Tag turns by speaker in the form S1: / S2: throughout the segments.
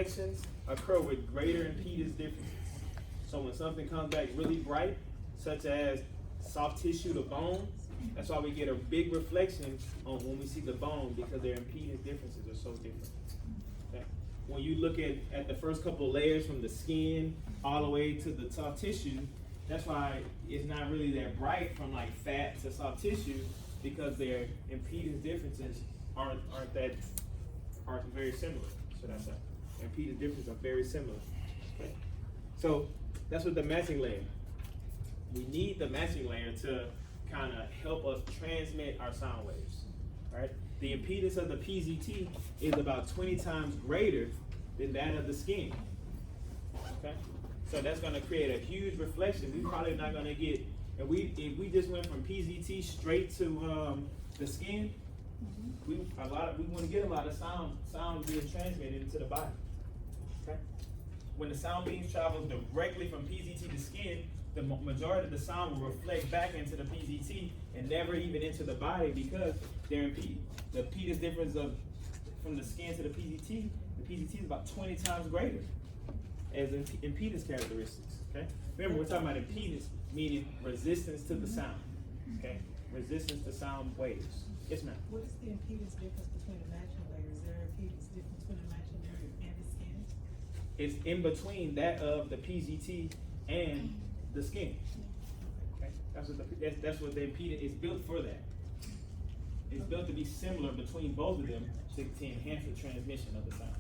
S1: reflections occur with greater impedance differences. So when something comes back really bright, such as soft tissue to bone, that's why we get a big reflection on when we see the bone, because their impedance differences are so different. Okay? When you look at the first couple of layers from the skin all the way to the soft tissue, that's why it's not really that bright from like fat to soft tissue, because their impedance differences aren't very similar. Should I say? Impedance differences are very similar. Okay? So that's what the matching layer. We need the matching layer to kind of help us transmit our sound waves. Right? The impedance of the PZT is about 20 times greater than that of the skin. Okay? So that's going to create a huge reflection. We're probably not going to get, if we just went from PZT straight to the skin, we want to get a lot of sound being transmitted into the body. Okay? When the sound beams travel directly from PZT to skin, the majority of the sound will reflect back into the PZT and never even into the body, because the impedance difference from the skin to the PZT is about 20 times greater as impedance characteristics. Okay? Remember, we're talking about impedance, meaning resistance to the sound. Okay? Resistance to sound waves. Yes, ma'am.
S2: What is the impedance difference between the matching layers? Is there an impedance difference between the matching layer and the skin?
S1: It's in between that of the PZT and the skin. Okay? That's what the impedance is built for. That it's built to be similar between both of them to enhance the transmission of the sound.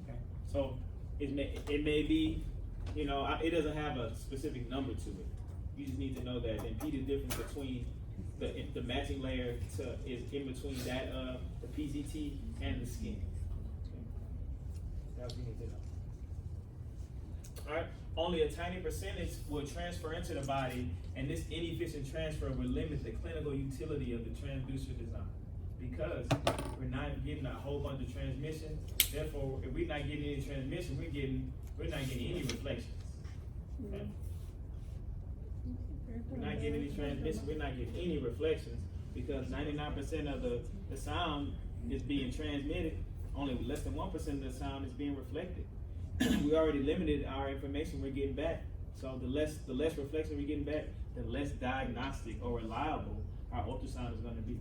S1: Okay? So it may be, it doesn't have a specific number to it. You just need to know that the impedance difference between the matching layer is in between that of the PZT and the skin. Okay? That's what you need to know. All right. Only a tiny percentage will transfer into the body, and this inefficient transfer will limit the clinical utility of the transducer design, because we're not getting a whole bunch of transmission. Therefore, if we're not getting any transmission, we're not getting any reflections. Okay? We're not getting any transmission. We're not getting any reflections, because 99% of the sound is being transmitted. Only less than 1% of the sound is being reflected. We already limited our information we're getting back. So the less reflection we're getting back, the less diagnostic or reliable our ultrasound is going to be.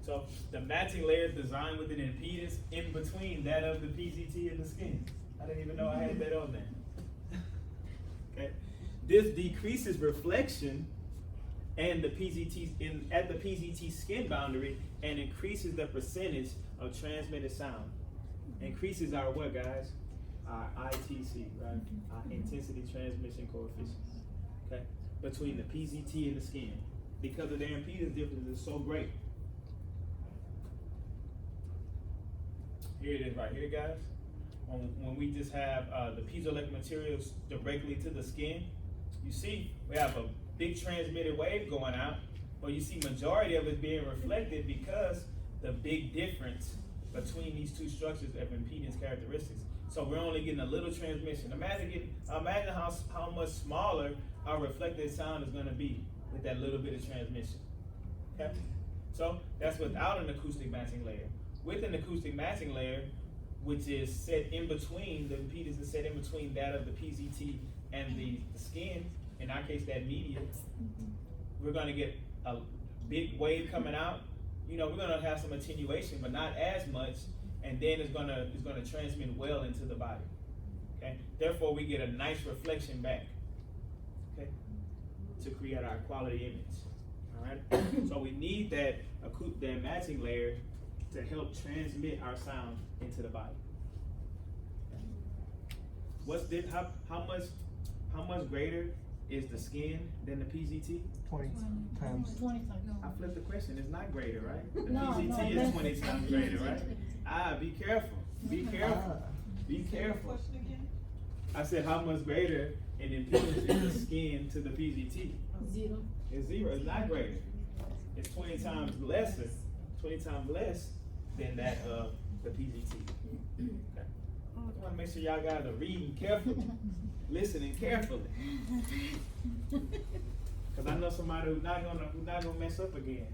S1: So the matching layer is designed with an impedance in between that of the PZT and the skin. I didn't even know I had that on there. Okay. This decreases reflection and the PZT at the PZT skin boundary, and increases the percentage of transmitted sound. Increases our what, guys? Our ITC, right? Our intensity transmission coefficient. Okay? Between the PZT and the skin, because of their impedance difference is so great. Here it is right here, guys. When we just have the piezoelectric materials directly to the skin, you see we have a big transmitted wave going out, but you see majority of it being reflected because the big difference between these two structures of impedance characteristics. So we're only getting a little transmission. Imagine how much smaller our reflected sound is going to be with that little bit of transmission. Okay? So that's without an acoustic matching layer. With an acoustic matching layer, which is set in between, the impedance is set in between that of the PZT and the skin, in our case that media, we're going to get a big wave coming out. We're going to have some attenuation, but not as much, and then it's going to transmit well into the body. Okay? Therefore, we get a nice reflection back. Okay? To create our quality image. All right? So we need that matching layer to help transmit our sound into the body. How much greater is the skin than the PZT?
S3: 20 times.
S4: 20 times.
S1: I flipped the question. It's not greater, right? The
S4: No,
S1: PZT
S4: no,
S1: is 20 times greater, right? Be careful. Be careful. Be careful.
S2: Question again?
S1: I said how much greater an impedance is the skin to the PZT?
S4: 0.
S1: It's 0. It's not greater. It's 20 times lesser. 20 times less than that of the PZT. Okay. I want to make sure y'all guys are reading carefully, listening carefully, because I know somebody who's not gonna mess up again.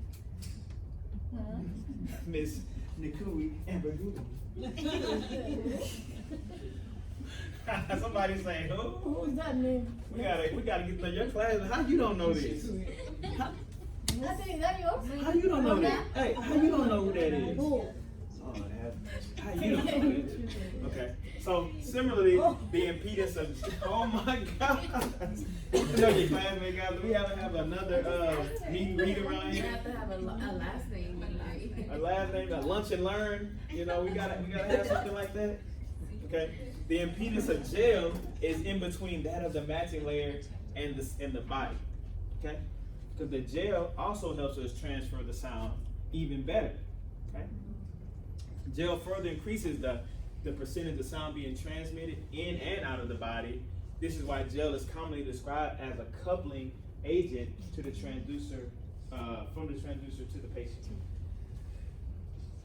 S1: Nikui, and Bagui. Somebody saying, who?
S2: Who's that name?
S1: We gotta get to your class. How you don't know this?
S2: I think that yours.
S1: How you don't know that? Hey, how you don't know who that is?
S2: Who?
S1: Oh, how you don't know that? Okay. So similarly, the impedance of oh my God. You know your classmate guys. Do we have to have another meet and greet around
S3: You
S1: here?
S3: have to have a last name.
S1: A last name, a lunch and learn. You know, we gotta have something like that. Okay. The impedance of gel is in between that of the matching layer and the body. Okay. Because the gel also helps us transfer the sound even better. Okay. Gel further increases the percentage of sound being transmitted in and out of the body. This is why gel is commonly described as a coupling agent to the transducer, from the transducer to the patient.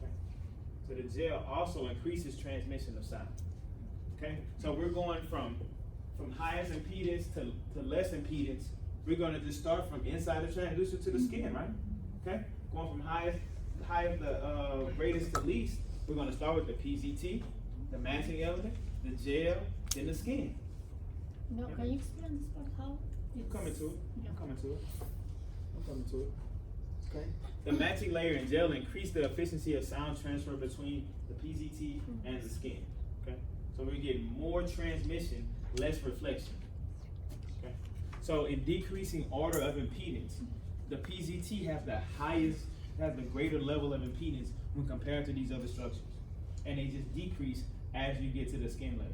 S1: Okay. So the gel also increases transmission of sound. Okay, so we're going from highest impedance to less impedance. We're going to just start from inside the transducer to the skin, right? Okay, going from highest the greatest to least. We're going to start with the PZT, the matching element, the gel, then the skin.
S2: No, can you explain this part how?
S1: I'm coming to it. Okay. The matching layer and gel increase the efficiency of sound transfer between the PZT and the skin. Okay. So we get more transmission, less reflection. Okay. So in decreasing order of impedance, the PZT has the greater level of impedance when compared to these other structures. And they just decrease as you get to the skin layer.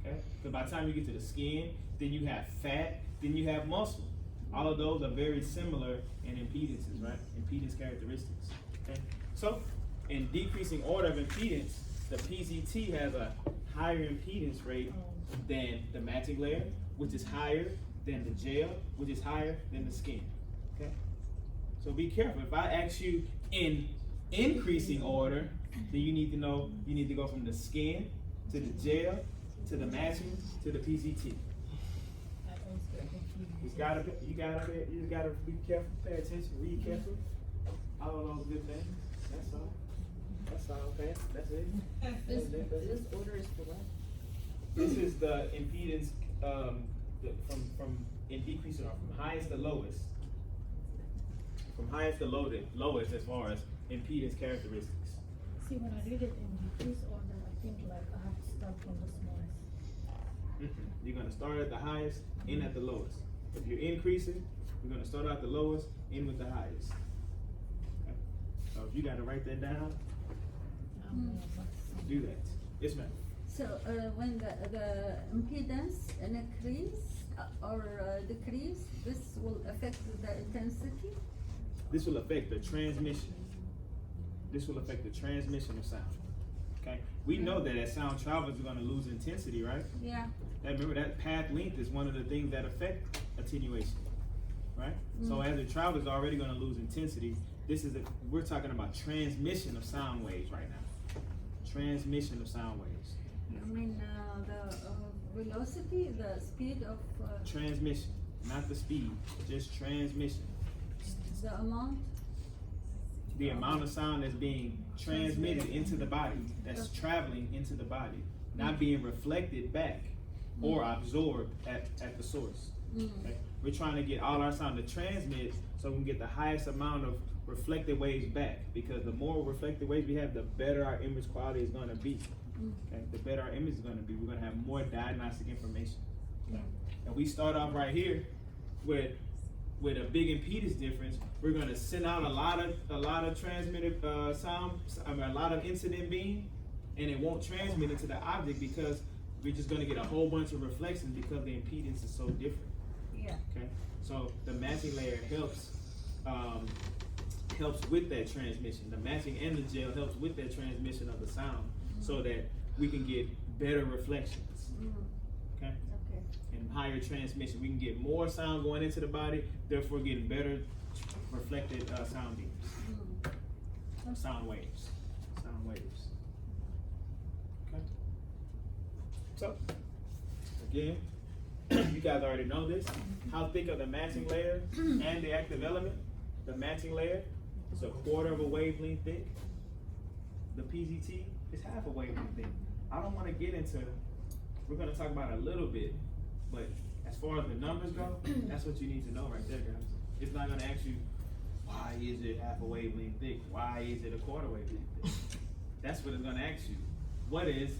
S1: Okay? So by the time you get to the skin, then you have fat, then you have muscle. All of those are very similar in impedances, right? Impedance characteristics. Okay? So in decreasing order of impedance, the PZT has a higher impedance rate than the matching layer, which is higher than the gel, which is higher than the skin. Okay? So be careful. If I ask you in increasing order, then you need to know you need to go from the skin to the gel to the matching to the PZT. You gotta be careful, pay attention, read carefully. All of those good things. That's all. That's all, okay? That's it.
S3: This order is for what?
S1: This is the impedance from in decreasing order, from highest to lowest. From highest to lowest as far as impedance characteristics.
S2: See, when I read it in decrease order, I think like I have to start from the smallest.
S1: You're gonna start at the highest, end at the lowest. If you're increasing, you're gonna start at the lowest, end with the highest. Okay. So if you gotta write that down, do that. Yes, ma'am.
S4: So when the impedance increase or decrease, this will affect the intensity?
S1: This will affect the transmission. This will affect the transmission of sound. Okay? We know that as sound travels, we're gonna lose intensity, right?
S4: Yeah.
S1: And remember that path length is one of the things that affect attenuation, right? So as it travels, it's already gonna lose intensity. We're talking about transmission of sound waves right now. Transmission of sound waves.
S4: I mean the velocity, the speed of
S1: Transmission, not the speed, just transmission.
S4: the amount.
S1: The amount of sound that's being transmitted into the body, that's traveling into the body, not being reflected back or absorbed at the source. Okay? We're trying to get all our sound to transmit so we can get the highest amount of reflected waves back, because the more reflected waves we have, the better our image quality is going to be. Okay? The better our image is going to be, we're going to have more diagnostic information. Okay? And we start off right here with a big impedance difference. We're going to send out a lot of transmitted sound, a lot of incident beam, and it won't transmit into the object because we're just going to get a whole bunch of reflections because the impedance is so different.
S4: Yeah.
S1: Okay, so the matching layer helps with that transmission. The matching and the gel helps with that transmission of the sound, so that we can get better reflections. Okay.
S4: Okay.
S1: And higher transmission. We can get more sound going into the body, therefore getting better reflected sound beams. Sound waves. Sound waves. Okay. So, again, you guys already know this. How thick are the matching layer and the active element? The matching layer is 1/4 of a wavelength thick. the PZT is half a wavelength thing. I don't want to get into, we're going to talk about it a little bit, but as far as the numbers go, that's what you need to know right there, guys. It's not going to ask you, why is it half a wavelength thick? Why is it a quarter wavelength thick? That's what it's going to ask you. What is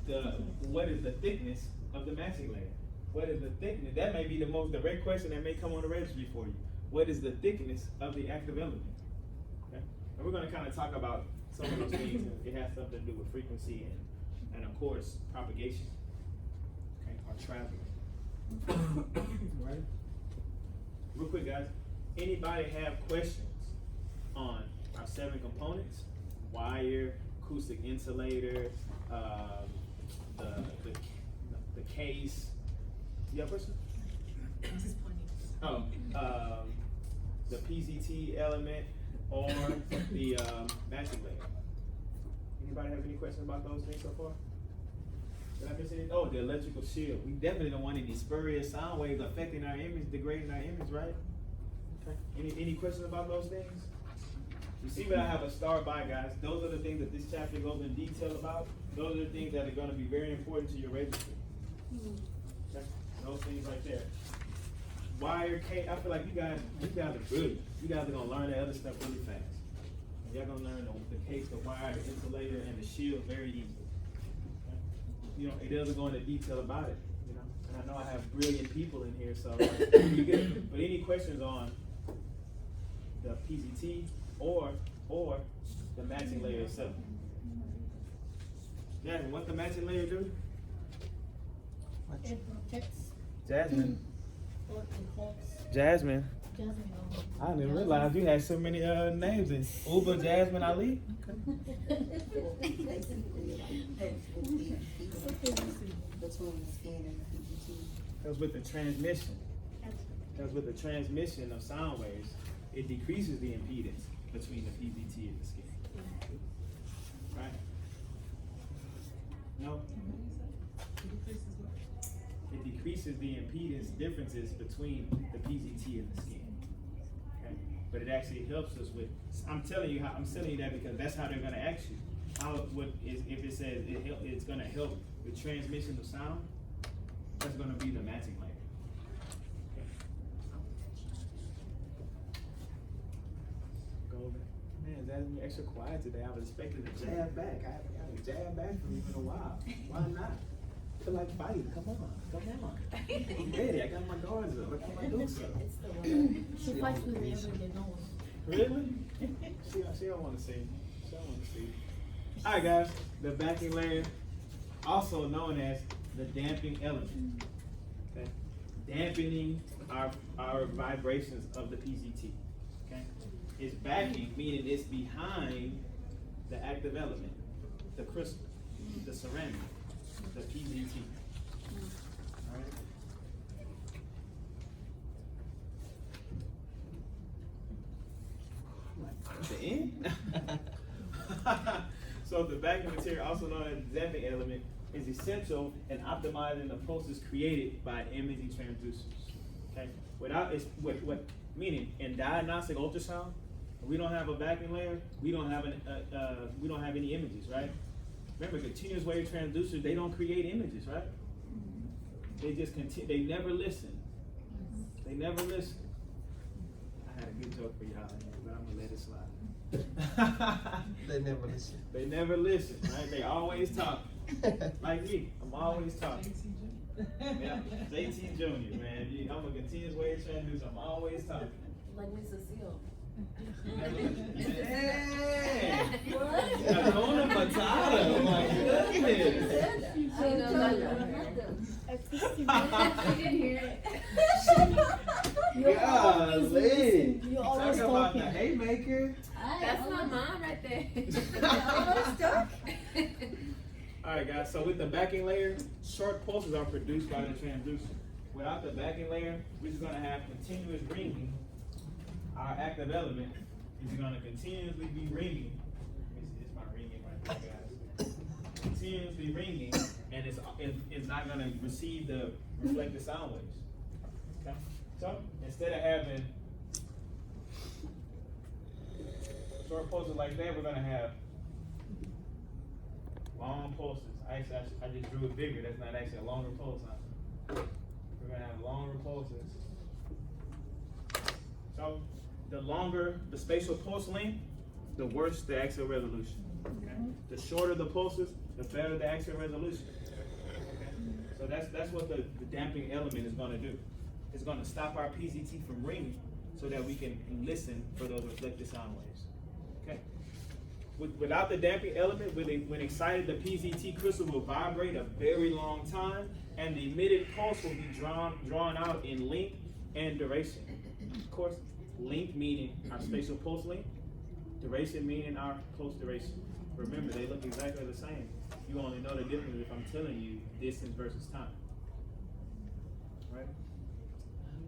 S1: the thickness of the matching layer? What is the thickness? That may be the most direct question that may come on the registry for you. What is the thickness of the active element? Okay? And we're going to kind of talk about some of those things. It has something to do with frequency and of course, propagation, okay, or traveling. Right? Real quick, guys. Anybody have questions on our 7 components? Wire, acoustic insulator, the case. You have a question? Oh, the PZT element or the matching layer. Anybody have any questions about those things so far? Did I miss anything? Oh, the electrical shield. We definitely don't want any spurious sound waves affecting our image, degrading our image, right? Okay. Any questions about those things? You see what I have a star by, guys. Those are the things that this chapter goes in detail about. Those are the things that are going to be very important to your registry. Okay. Those things right there. Wire, cable. I feel like you guys are brilliant. You guys are going to learn that other stuff really fast. Y'all going to learn the case, the wire, the insulator, and the shield very easily. Okay. You know, it doesn't go into detail about it. You know, and I know I have brilliant people in here, so you get it. But any questions on the PZT or the matching layer itself? Jasmine, what the matching layer do?
S2: It protects.
S1: Jasmine.
S2: Or protects.
S1: Jasmine.
S2: Jasmine.
S1: I didn't realize you had so many names in Uber Jasmine Ali.
S5: Between the skin and the PGT.
S1: That's with the transmission. That's with the transmission of sound waves. It decreases the impedance between the PZT and the skin. Right? No? It decreases the impedance differences between the PZT and the skin. Okay? But it actually helps us with, I'm telling you that because that's how they're gonna ask you. If it says it's gonna help with transmission of sound, that's gonna be the matching layer. Go over. Man, Jasmine, extra quiet today. I was expecting to jab back. I haven't jabbed back from you in a while. Why not? I feel like fighting. Come on. I'm ready. I got my guards up. I got my dukes up.
S3: It's the one.
S2: She fights with me every day, no one.
S1: Really? She don't want to see. She don't want to see. All right, guys. The backing layer, also known as the damping element. Okay, dampening our vibrations of the PZT. Okay, it's backing, meaning it's behind the active element, the crystal, the ceramic, the PZT. All right. The end? So the backing material, also known as the damping element, is essential in optimizing the pulses created by imaging transducers. Okay, without what meaning in diagnostic ultrasound, we don't have a backing layer. We don't have any images, right? Remember, continuous wave transducers, they don't create images, right? They just continue. They never listen. They never listen. I had a good joke for y'all, but I'm gonna let it slide.
S6: They never listen.
S1: They never listen, right? They always talk. Like me, I'm always talking. Yeah, JT Junior, man. I'm a continuous wave transducer. I'm always talking.
S3: Like Miss Cecile.
S1: Man, Hakuna Matata. My goodness.
S3: I didn't hear it.
S1: Golly.
S2: You're
S1: Talk
S2: always
S1: about the
S2: talking.
S1: haymaker.
S3: That's my mom right there.
S1: Alright guys, so with the backing layer, short pulses are produced by the transducer. Without the backing layer, we're just gonna have continuous ringing. Our active element is gonna continuously be ringing. It's my ringing right there, guys. Continuously ringing, and it's not gonna receive the reflected sound waves. Okay? So instead of having short pulses like that, we're gonna have long pulses. I just drew it bigger. That's not actually a longer pulse, huh? We're gonna have longer pulses. So the longer the spatial pulse length, the worse the axial resolution. Okay? The shorter the pulses, the better the axial resolution. Okay? So that's what the damping element is gonna do. It's gonna stop our PZT from ringing so that we can listen for those reflected sound waves. Okay? Without the damping element, when excited, the PZT crystal will vibrate a very long time, and the emitted pulse will be drawn out in length and duration. Of course, length meaning our spatial pulse length, duration meaning our pulse duration. Remember, they look exactly the same. You only know the difference if I'm telling you distance versus time. Right?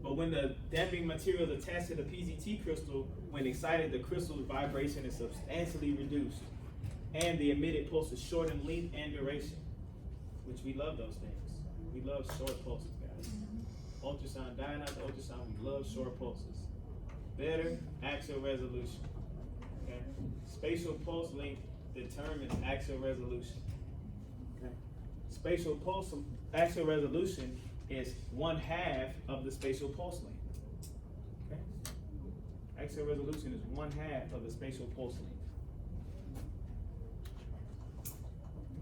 S1: But when the damping material is attached to the PZT crystal, when excited, the crystal's vibration is substantially reduced, and the emitted pulse is short in length and duration, which we love those things. We love short pulses, guys. Ultrasound, diagnostic ultrasound, we love short pulses. Better axial resolution. Okay? Spatial pulse length determines axial resolution. Okay? Spatial pulse axial resolution is 1/2 of the spatial pulse length. Okay? Axial resolution is 1/2 of the spatial pulse length.